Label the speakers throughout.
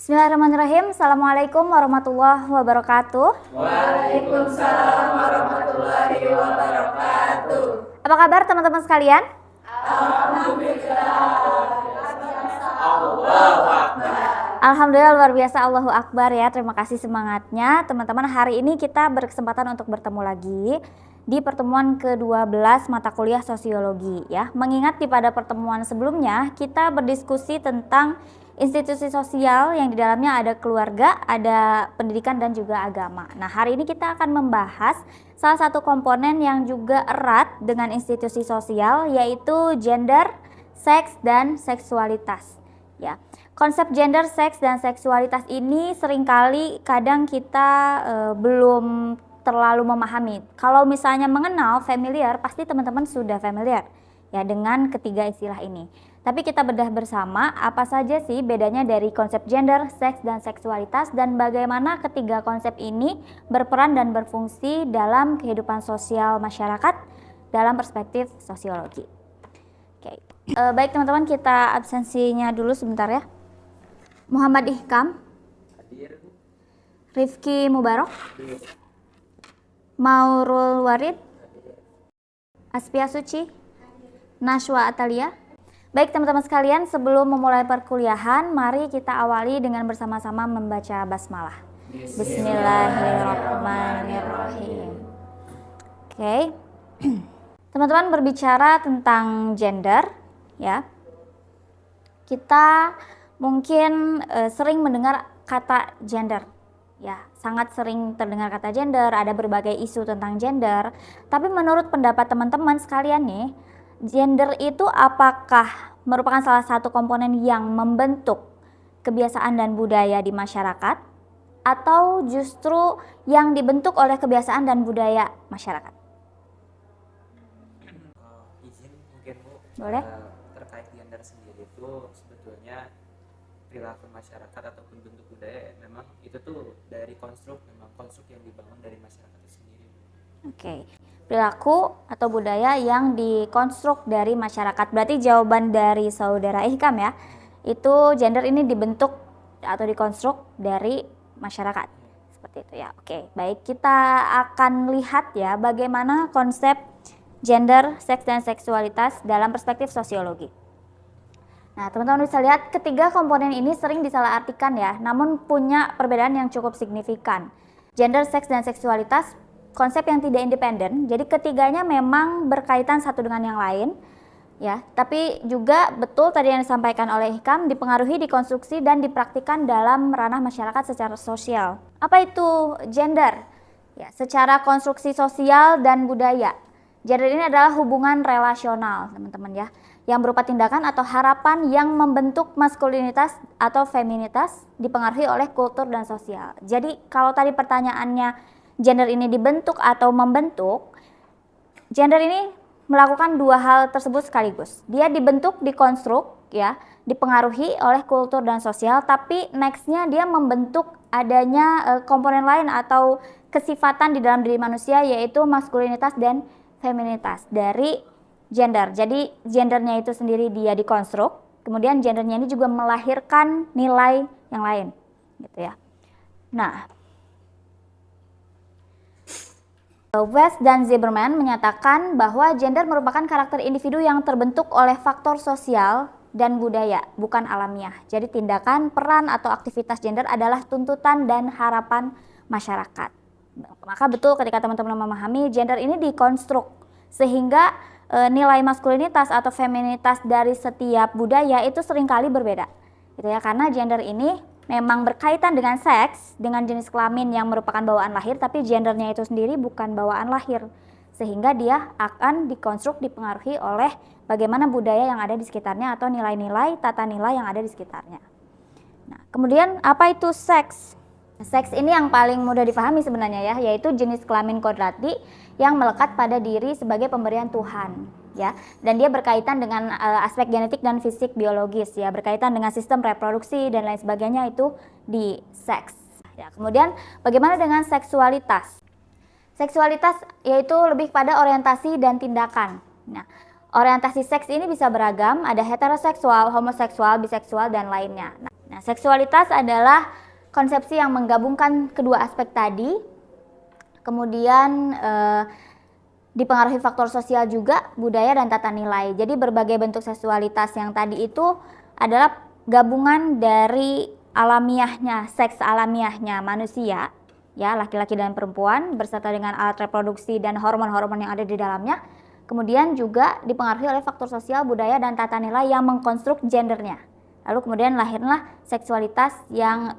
Speaker 1: Bismillahirrahmanirrahim. Assalamualaikum warahmatullahi wabarakatuh.
Speaker 2: Waalaikumsalam warahmatullahi wabarakatuh.
Speaker 1: Apa kabar teman-teman sekalian?
Speaker 2: Alhamdulillah. Allahu Akbar.
Speaker 1: Alhamdulillah, luar biasa, Allahu Akbar ya. Terima kasih semangatnya. Teman-teman, hari ini kita berkesempatan untuk bertemu lagi di pertemuan ke-12 mata kuliah sosiologi ya. Mengingat pada pertemuan sebelumnya kita berdiskusi tentang institusi sosial yang di dalamnya ada keluarga, ada pendidikan dan juga agama. Nah, hari ini kita akan membahas salah satu komponen yang juga erat dengan institusi sosial, yaitu gender, seks dan seksualitas. Ya, konsep gender, seks dan seksualitas ini seringkali kadang kita belum terlalu memahami. Kalau misalnya mengenal, familiar, pasti teman-teman sudah familiar ya dengan ketiga istilah ini. Tapi kita bedah bersama apa saja sih bedanya dari konsep gender, seks, dan seksualitas, dan bagaimana ketiga konsep ini berperan dan berfungsi dalam kehidupan sosial masyarakat dalam perspektif sosiologi. Oke. Baik teman-teman, kita absensinya dulu sebentar ya. Muhammad Ihkam,
Speaker 2: Hadir.
Speaker 1: Rifki Mubarok, Maurul Warid, Aspia Suci, Nashwa Atalia. Baik teman-teman sekalian, sebelum memulai perkuliahan, mari kita awali dengan bersama-sama membaca basmalah. Bismillahirrahmanirrahim. Oke. Teman-teman, berbicara tentang gender ya. Kita mungkin sering mendengar kata gender. Ya, sangat sering terdengar kata gender, ada berbagai isu tentang gender. Tapi menurut pendapat teman-teman sekalian nih, gender itu apakah merupakan salah satu komponen yang membentuk kebiasaan dan budaya di masyarakat, atau justru yang dibentuk oleh kebiasaan dan budaya masyarakat?
Speaker 2: Izin mungkin Bu,
Speaker 1: Boleh?
Speaker 2: terkait gender sendiri itu sebetulnya perilaku masyarakat ataupun bentuk budaya memang itu tuh dari konstruk yang dibangun dari masyarakat itu sendiri.
Speaker 1: Oke. Perilaku atau budaya yang dikonstruk dari masyarakat. Berarti jawaban dari saudara Ihkam ya, itu gender ini dibentuk atau dikonstruk dari masyarakat. Seperti itu ya. Oke, baik, kita akan lihat ya bagaimana konsep gender, seks dan seksualitas dalam perspektif sosiologi. Nah, teman-teman bisa lihat ketiga komponen ini sering disalahartikan ya, namun punya perbedaan yang cukup signifikan. Gender, seks dan seksualitas konsep yang tidak independen, jadi ketiganya memang berkaitan satu dengan yang lain ya, tapi juga betul tadi yang disampaikan oleh Ihkam, dipengaruhi, dikonstruksi dan dipraktikkan dalam ranah masyarakat secara sosial. Apa itu gender? Ya, secara konstruksi sosial dan budaya, gender ini adalah hubungan relasional teman-teman ya, yang berupa tindakan atau harapan yang membentuk maskulinitas atau feminitas dipengaruhi oleh kultur dan sosial. Jadi kalau tadi pertanyaannya gender ini dibentuk atau membentuk, gender ini melakukan dua hal tersebut sekaligus. Dia dibentuk, dikonstruk ya, dipengaruhi oleh kultur dan sosial, tapi nextnya dia membentuk adanya komponen lain atau kesifatan di dalam diri manusia, yaitu maskulinitas dan feminitas dari gender. Jadi gendernya itu sendiri dia dikonstruk, kemudian gendernya ini juga melahirkan nilai yang lain gitu ya. Nah, West dan Zimmerman menyatakan bahwa gender merupakan karakter individu yang terbentuk oleh faktor sosial dan budaya, bukan alamiah. Jadi tindakan, peran, atau aktivitas gender adalah tuntutan dan harapan masyarakat. Maka betul ketika teman-teman memahami gender ini dikonstruk, sehingga nilai maskulinitas atau feminitas dari setiap budaya itu seringkali berbeda. Gitu ya, karena gender ini memang berkaitan dengan seks, dengan jenis kelamin yang merupakan bawaan lahir, tapi gendernya itu sendiri bukan bawaan lahir, sehingga dia akan dikonstruk, dipengaruhi oleh bagaimana budaya yang ada di sekitarnya atau nilai-nilai, tata nilai yang ada di sekitarnya. Nah, kemudian apa itu seks? Seks ini yang paling mudah dipahami sebenarnya ya, yaitu jenis kelamin kodrati yang melekat pada diri sebagai pemberian Tuhan ya, dan dia berkaitan dengan aspek genetik dan fisik biologis ya, berkaitan dengan sistem reproduksi dan lain sebagainya, itu di seks ya. Kemudian bagaimana dengan seksualitas? Seksualitas yaitu lebih pada orientasi dan tindakan. Nah, orientasi seks ini bisa beragam, ada heteroseksual, homoseksual, biseksual dan lainnya. Nah, seksualitas adalah konsepsi yang menggabungkan kedua aspek tadi, kemudian dipengaruhi faktor sosial juga, budaya dan tata nilai. Jadi berbagai bentuk seksualitas yang tadi itu adalah gabungan dari alamiahnya, seks alamiahnya manusia, ya, laki-laki dan perempuan beserta dengan alat reproduksi dan hormon-hormon yang ada di dalamnya. Kemudian juga dipengaruhi oleh faktor sosial, budaya dan tata nilai yang mengkonstruk gendernya. Lalu kemudian lahirlah seksualitas yang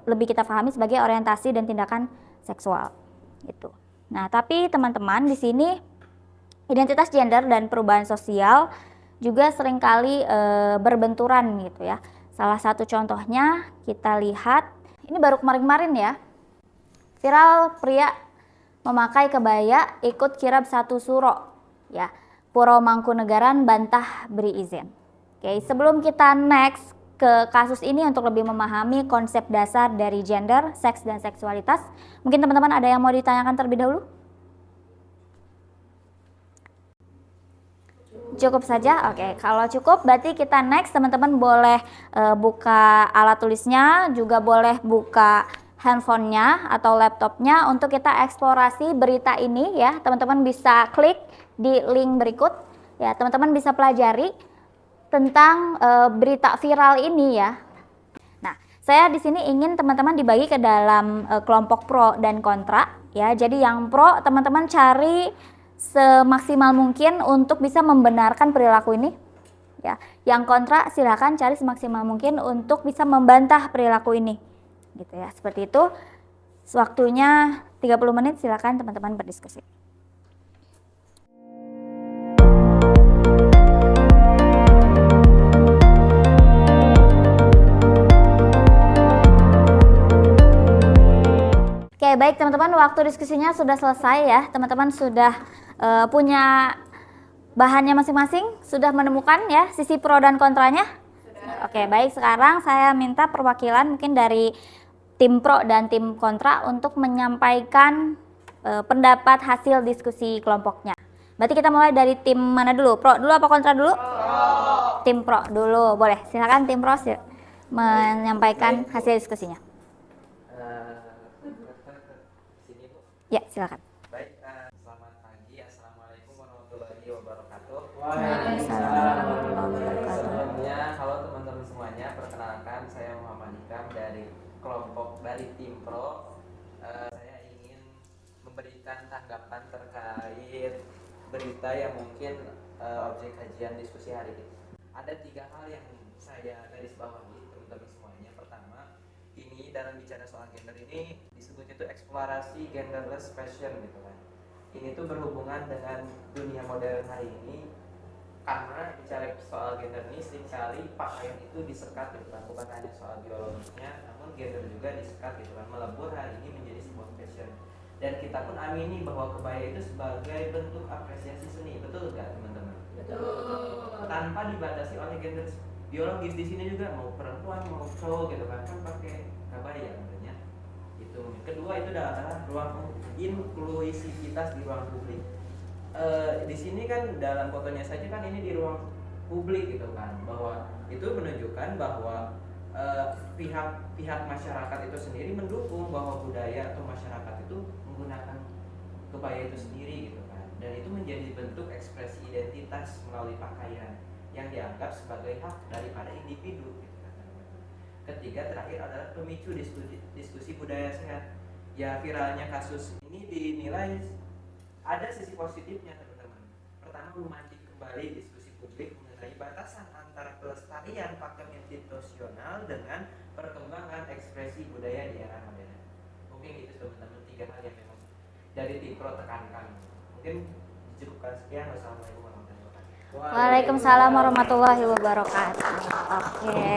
Speaker 1: lebih kita pahami sebagai orientasi dan tindakan seksual. Gitu. Nah, tapi teman-teman di sini identitas gender dan perubahan sosial juga seringkali berbenturan gitu ya. Salah satu contohnya kita lihat, ini baru kemarin-kemarin ya, viral pria memakai kebaya ikut kirab satu suro, ya, Puro Mangkunegaran bantah beri izin. Oke, sebelum kita next ke kasus ini untuk lebih memahami konsep dasar dari gender, seks dan seksualitas, mungkin teman-teman ada yang mau ditanyakan terlebih dahulu? Cukup saja? Oke, kalau cukup berarti kita next. Teman-teman boleh buka alat tulisnya, juga boleh buka handphonenya atau laptopnya untuk kita eksplorasi berita ini ya. Teman-teman bisa klik di link berikut ya, teman-teman bisa pelajari tentang berita viral ini ya. Nah, saya di sini ingin teman-teman dibagi ke dalam kelompok pro dan kontra ya. Jadi yang pro teman-teman cari semaksimal mungkin untuk bisa membenarkan perilaku ini ya. Yang kontra silakan cari semaksimal mungkin untuk bisa membantah perilaku ini gitu ya. Seperti itu. Waktunya 30 menit, silakan teman-teman berdiskusi. Oke, baik teman-teman, waktu diskusinya sudah selesai ya. Teman-teman sudah punya bahannya masing-masing, sudah menemukan ya sisi pro dan kontranya? Sudah. Oke, baik, sekarang saya minta perwakilan mungkin dari tim pro dan tim kontra untuk menyampaikan pendapat hasil diskusi kelompoknya. Berarti kita mulai dari tim mana dulu? Pro dulu apa kontra dulu? Pro. Tim pro dulu, boleh. Silakan tim pro menyampaikan hasil diskusinya. Ya, silakan.
Speaker 2: Baik, selamat pagi. Assalamualaikum warahmatullahi wabarakatuh.
Speaker 1: Waalaikumsalam warahmatullahi wabarakatuh.
Speaker 2: Sebelumnya, halo teman-teman semuanya. Perkenalkan, saya Muhammad Hikam dari kelompok dari tim pro. Saya ingin memberikan tanggapan terkait berita yang mungkin objek kajian diskusi hari ini. Ada 3 hal yang saya garis bawahi teman-teman semuanya. Pertama, ini dalam bicara soal gender ini disebutnya itu eksplorasi genderless fashion gitu kan. Ini tuh berhubungan dengan dunia modern hari ini, karena bicara soal gender ini seringkali pakaian itu disekat gitu kan, bukan hanya soal biologisnya, namun gender juga disekat gitu kan, melebur hari ini menjadi sebuah fashion. Dan kita pun amini bahwa kebaya itu sebagai bentuk apresiasi seni, betul nggak teman-teman? Betul. Tanpa dibatasi oleh gender biologis. Di sini juga mau perempuan mau cowok gitu kan pakai kebaya tentunya. Itu. Kedua itu adalah ruang inklusivitas di ruang publik. Di sini kan dalam fotonya saja kan ini di ruang publik gitu kan, bahwa itu menunjukkan bahwa pihak masyarakat itu sendiri mendukung bahwa budaya atau masyarakat itu menggunakan kebaya itu sendiri gitu kan, dan itu menjadi bentuk ekspresi identitas melalui pakaian yang dianggap sebagai hak daripada individu gitu kan. Ketiga, terakhir adalah pemicu diskusi budaya sehat. Ya, viralnya kasus ini dinilai ada sisi positifnya teman-teman. Pertama, memancing kembali diskusi publik mengenai batasan antara pelestarian pakem institusional dengan perkembangan ekspresi budaya di era modern. Mungkin itu teman-teman 3 hal yang memang dari tim pro tekankan. Mungkin dicukupkan sekian. Wassalamualaikum warahmatullahi wabarakatuh.
Speaker 1: Waalaikumsalam warahmatullahi wabarakatuh. Oke,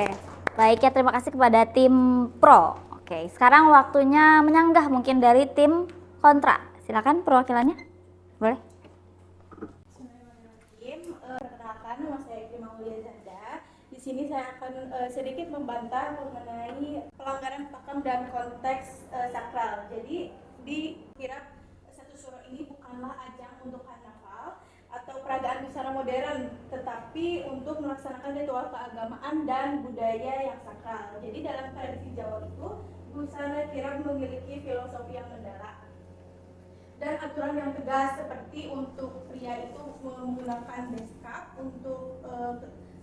Speaker 1: baik ya, terima kasih kepada tim pro. Oke, sekarang waktunya menyanggah mungkin dari tim kontra. Silakan perwakilannya, boleh.
Speaker 3: Perkenalkan, nama saya Ikrimah Mulia Zanda. Di sini saya akan sedikit membantah mengenai pelanggaran pakem dan konteks sakral. Jadi di kirab satu suro ini bukanlah ajang untuk karnaval atau peragaan busana modern, tetapi untuk melaksanakan ritual keagamaan dan budaya yang sakral. Jadi dalam tradisi Jawa itu, busana kirap memiliki filosofi yang mendalam dan aturan yang tegas, seperti untuk pria itu menggunakan beskap, untuk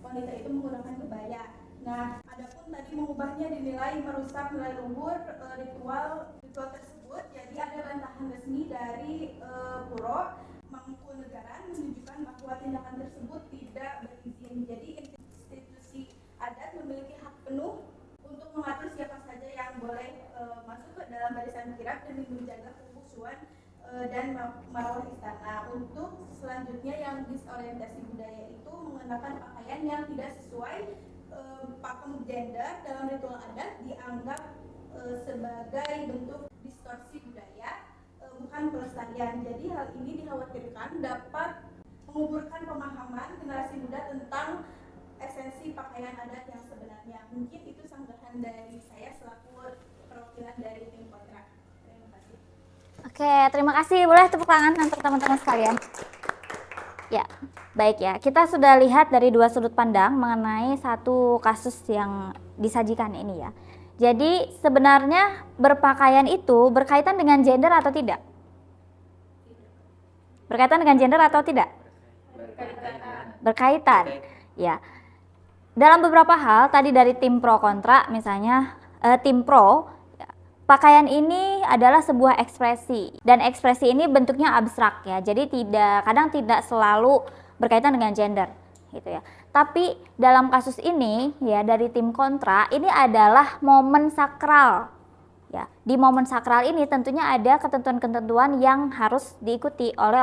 Speaker 3: wanita itu menggunakan kebaya. Nah, adapun tadi mengubahnya dinilai merusak nilai luhur ritual tersebut. Jadi ada bantahan resmi dari Puro Mangkunegaran menunjukkan bahwa tindakan tersebut tidak berizin. Jadi institusi adat memiliki hak penuh untuk mengatur siapa saja yang boleh masuk ke dalam barisan kirap demi menjaga kekhusyuan dan marwah istana. Untuk selanjutnya yang disorientasi budaya itu mengenakan pakaian yang tidak sesuai pakem gender dalam ritual adat dianggap sebagai bentuk distorsi budaya, bukan pelestarian. Jadi hal ini dikhawatirkan dapat menguburkan pemahaman generasi muda tentang esensi pakaian adat yang sebenarnya. Mungkin itu sanggahan dari saya selaku perwakilan dari tim kontrak. Terima kasih.
Speaker 1: Oke, terima kasih. Boleh tepuk tangan untuk teman-teman sekalian. Ya, baik ya. Kita sudah lihat dari dua sudut pandang mengenai satu kasus yang disajikan ini ya. Jadi sebenarnya berpakaian itu berkaitan dengan gender atau tidak? Berkaitan dengan gender atau tidak? Berkaitan. Ya. Dalam beberapa hal tadi dari tim pro kontra, misalnya tim pro, pakaian ini adalah sebuah ekspresi dan ekspresi ini bentuknya abstrak ya. Jadi kadang tidak selalu berkaitan dengan gender gitu ya. Tapi dalam kasus ini ya dari tim kontra, ini adalah momen sakral. Ya, di momen sakral ini tentunya ada ketentuan-ketentuan yang harus diikuti oleh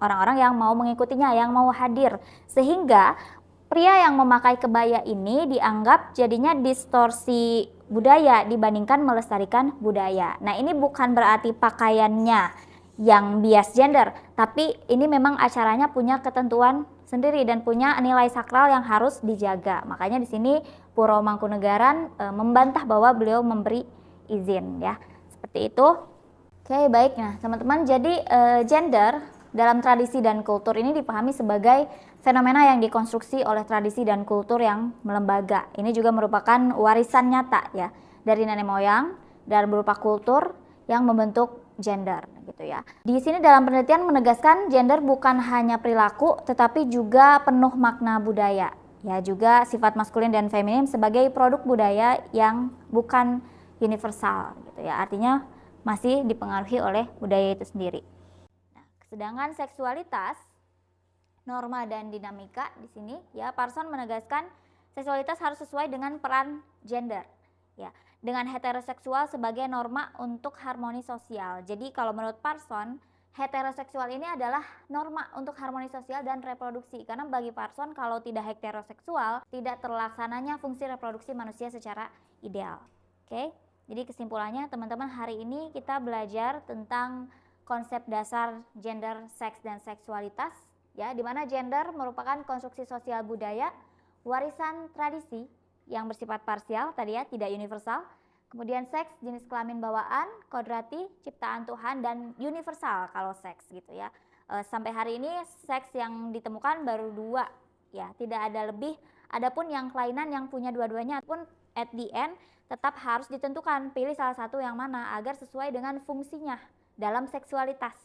Speaker 1: orang-orang yang mau mengikutinya, yang mau hadir. Sehingga pria yang memakai kebaya ini dianggap jadinya distorsi budaya dibandingkan melestarikan budaya. Nah, ini bukan berarti pakaiannya yang bias gender, tapi ini memang acaranya punya ketentuan sendiri dan punya nilai sakral yang harus dijaga. Makanya di sini Puro Mangkunegaran membantah bahwa beliau memberi izin ya. Seperti itu. Oke, baik. Nah, teman-teman, jadi gender dalam tradisi dan kultur ini dipahami sebagai fenomena yang dikonstruksi oleh tradisi dan kultur yang melembaga. Ini juga merupakan warisan nyata ya dari nenek moyang dan berupa kultur yang membentuk gender gitu ya. Di sini dalam penelitian menegaskan gender bukan hanya perilaku tetapi juga penuh makna budaya. Ya, juga sifat maskulin dan feminin sebagai produk budaya yang bukan universal gitu ya. Artinya masih dipengaruhi oleh budaya itu sendiri. Nah, sedangkan seksualitas, norma dan dinamika di sini ya Parson menegaskan seksualitas harus sesuai dengan peran gender ya, dengan heteroseksual sebagai norma untuk harmoni sosial. Jadi kalau menurut Parson, heteroseksual ini adalah norma untuk harmoni sosial dan reproduksi, karena bagi Parson kalau tidak heteroseksual tidak terlaksananya fungsi reproduksi manusia secara ideal. Oke, jadi kesimpulannya teman-teman, hari ini kita belajar tentang konsep dasar gender, seks dan seksualitas ya, di mana gender merupakan konstruksi sosial budaya, warisan tradisi yang bersifat parsial tadi ya, tidak universal. Kemudian seks, jenis kelamin bawaan, kodrati, ciptaan Tuhan, dan universal kalau seks gitu ya. Sampai hari ini seks yang ditemukan baru 2 ya, tidak ada lebih. Adapun yang kelainan yang punya dua-duanya pun at the end tetap harus ditentukan, pilih salah satu yang mana agar sesuai dengan fungsinya dalam seksualitas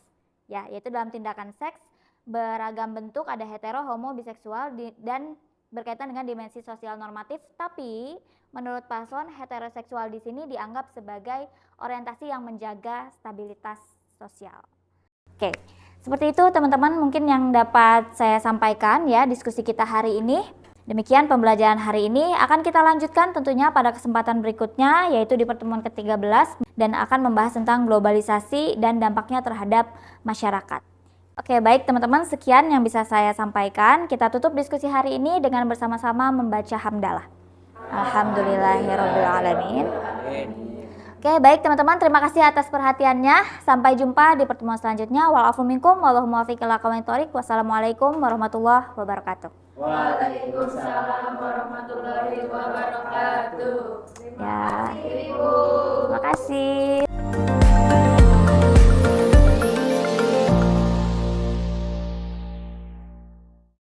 Speaker 1: ya, yaitu dalam tindakan seks beragam bentuk, ada hetero, homo, biseksual dan berkaitan dengan dimensi sosial normatif. Tapi menurut Parson, heteroseksual di sini dianggap sebagai orientasi yang menjaga stabilitas sosial. Oke, seperti itu teman-teman mungkin yang dapat saya sampaikan ya diskusi kita hari ini. Demikian pembelajaran hari ini, akan kita lanjutkan tentunya pada kesempatan berikutnya, yaitu di pertemuan ke-13 dan akan membahas tentang globalisasi dan dampaknya terhadap masyarakat. Oke, baik teman-teman, sekian yang bisa saya sampaikan. Kita tutup diskusi hari ini dengan bersama-sama membaca hamdalah. Alhamdulillahirrabbilalamin. Oke, baik teman-teman, terima kasih atas perhatiannya. Sampai jumpa di pertemuan selanjutnya. Wa'alafu minkum, wallahu muwaffiq ila aqwamit thoriq. Wassalamualaikum warahmatullahi wabarakatuh.
Speaker 4: Waalaikumsalam warahmatullahi wabarakatuh.
Speaker 1: Ya. Terima kasih.